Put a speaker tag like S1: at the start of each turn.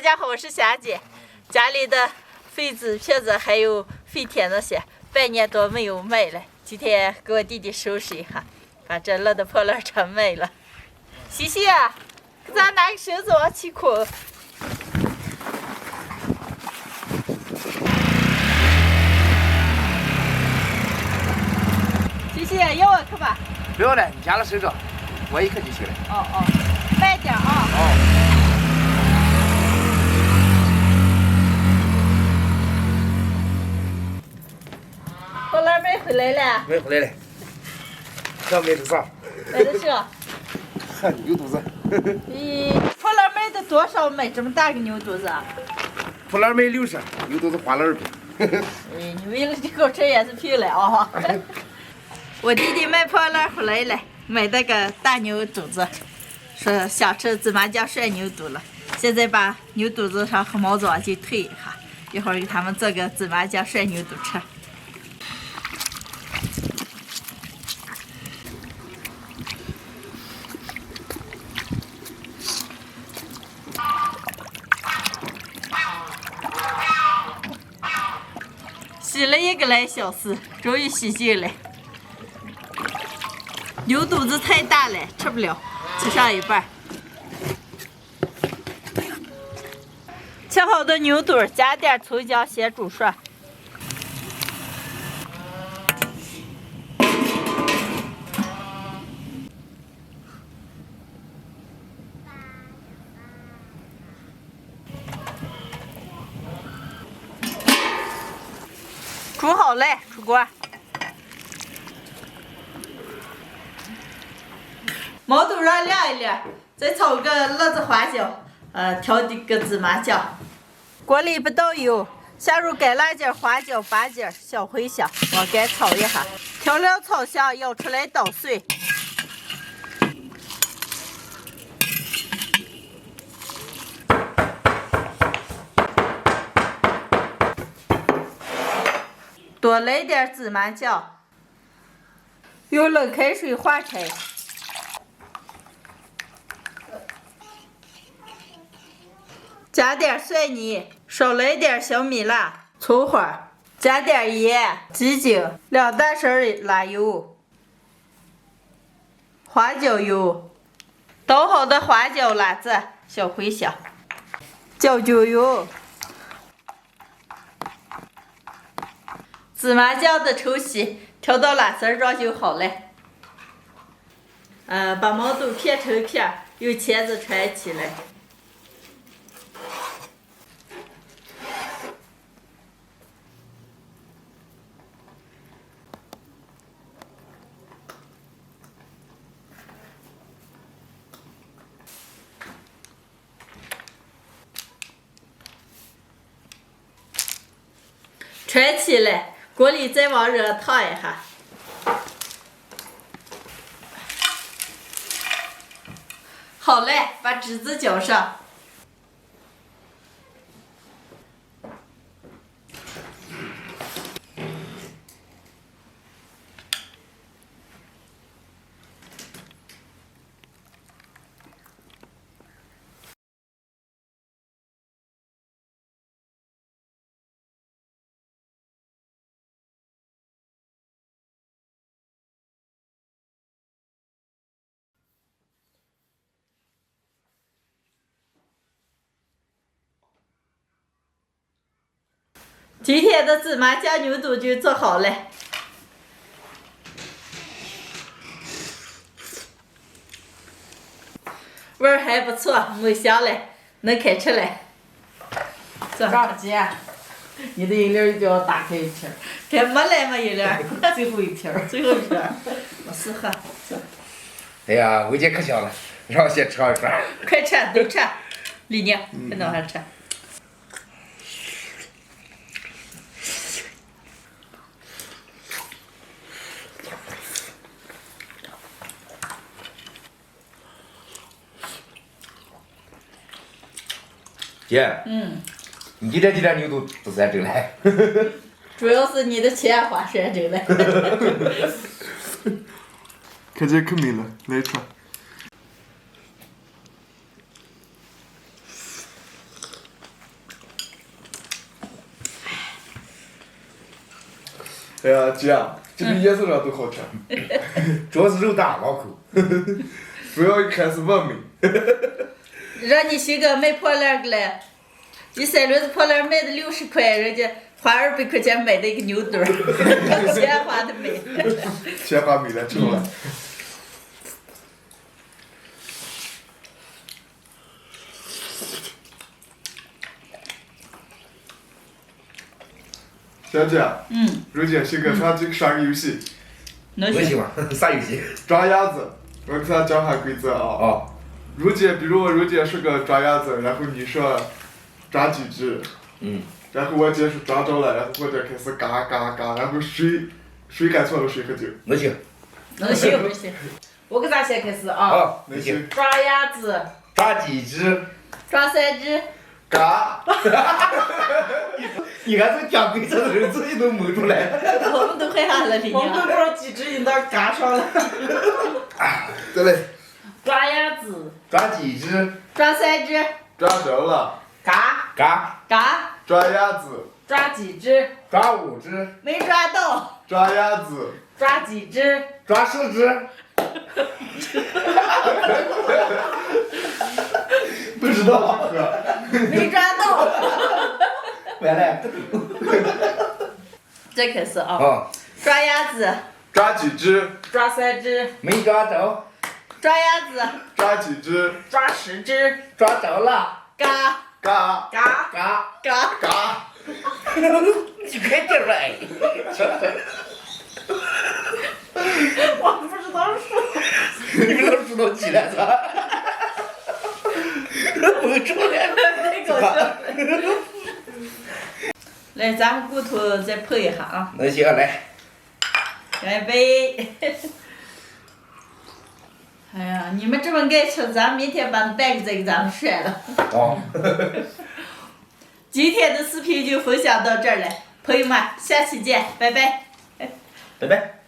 S1: 大家好，我是霞姐。家里的痱子、撇子还有肥田那些，半年多没有卖了。今天给我弟弟收拾一下，把这乐的破烂全卖了。西西，给咱拿个绳子往起捆。西西，要我去吧？
S2: 不要了，你家的收着，我一刻就行了。
S1: 哦，慢点啊。
S2: 哦。
S1: 破烂卖回来了？
S2: 卖回来了。这卖的啥？
S1: 卖的是？
S2: 牛肚子。
S1: 咦，破烂卖的多少？卖这么大个牛肚子？
S2: 破烂卖60，牛肚子花了2倍。
S1: 哎，你为了这口吃也是贫了啊！我弟弟卖破烂回来了，买那个大牛肚子，说想吃芝麻酱涮牛肚了。现在把牛肚子上黑毛子往进退一下，一会儿给他们做个芝麻酱涮牛肚吃。洗了1个来小时，终于洗净了。牛肚子太大了，吃不了，切上一半。切好的牛肚加点葱姜先煮熟。煮好了，出锅。毛肚让晾一晾，再炒个辣子花椒，调的个芝麻酱。锅里不倒油，下入干辣椒、花椒、八角、小茴香，往干炒一下。调料炒香，舀出来捣碎。多来点芝麻酱，用冷开水化开。加点蒜泥，少来点小米辣、葱花，加点盐、鸡精，2大勺辣油、花椒油，捣好的花椒、辣子、小茴香，酱酒油。芝麻酱的稠稀，调到辣丝上就好了。把毛肚片成片，用钳子穿起来。穿起来，锅里再往热烫一下。好嘞，把汁子浇上。今天的芝麻酱牛肚就做好了，味儿还不错，没香了，能开吃了。
S3: 张姐，你的饮料一定要打开一瓶。
S1: 这没了嘛饮料，
S3: 最后一瓶。
S1: 最后一瓶，我试喝。
S2: 哎呀，伟姐可香了，让我先吃上一块。
S1: 快吃，都吃，丽妮，快弄上吃。
S2: 姐，你这几天牛肚不算挣了。
S1: 主要是你的钱花算挣了。
S4: 看这可美了，来吃。哎呀，姐，这比野生肉都好吃，
S2: 主要是肉大老口。
S4: 主要一看是文明。
S1: 让你寻个卖破烂的来，一3轮子破烂卖的60块，人家花200块钱买的一个牛肚儿，钱花的没。
S4: 钱花没了，吃了。小姐，如姐是个耍个游戏，
S1: 能
S2: 我喜欢啥游戏？
S4: 抓鸭子。我给他讲下规则啊。
S2: 哦。
S4: 如姐，比如我如姐是个抓鸭子，然后你说抓几只，然后我姐是抓着了，然后我就开始嘎嘎嘎，然后谁干错了谁喝酒。
S2: 能行。
S1: 能行不行？
S3: 我给咱先开始啊。
S2: 啊，能行。
S3: 抓鸭子。
S2: 抓几只？
S1: 抓3只。
S4: 嘎。
S2: 你看这讲规则的人自己都蒙出来。
S1: 我们都会喊了，你
S3: 我们都不知道几只，你那嘎上了。
S4: 再来。
S3: 抓鸭子。
S2: 抓几只？
S1: 抓3只。
S4: 抓着了。
S3: 嘎。
S2: 嘎。
S1: 嘎。
S4: 抓鸭子。
S3: 抓几只？
S2: 抓5只。
S1: 没抓到。
S4: 抓鸭子。
S3: 抓几只？
S2: 抓10只。不知道。
S1: 没抓到。
S2: 完了。
S1: 再开始啊。
S2: 啊。
S1: 抓鸭子。
S4: 抓几只？
S3: 抓3只。
S2: 没抓着。
S1: 抓鸭子。
S4: 抓几只？
S3: 抓10只。
S2: 抓着了。
S1: 嘎。
S4: 嘎。
S3: 嘎。
S2: 嘎。
S1: 嘎。
S4: 嘎。
S2: 你快点来。
S3: 我不知道数。
S2: 你们都数到几来着？蒙出来了。
S1: 太搞笑了。来，咱们骨头再碰一下啊！
S2: 能行，来。
S1: 干杯！哎呀，你们这么爱吃，咱明天把蛋给再给咱们涮了。
S2: 哦。
S1: 今天的视频就分享到这儿了，朋友们，下期见，拜拜。
S2: 拜拜。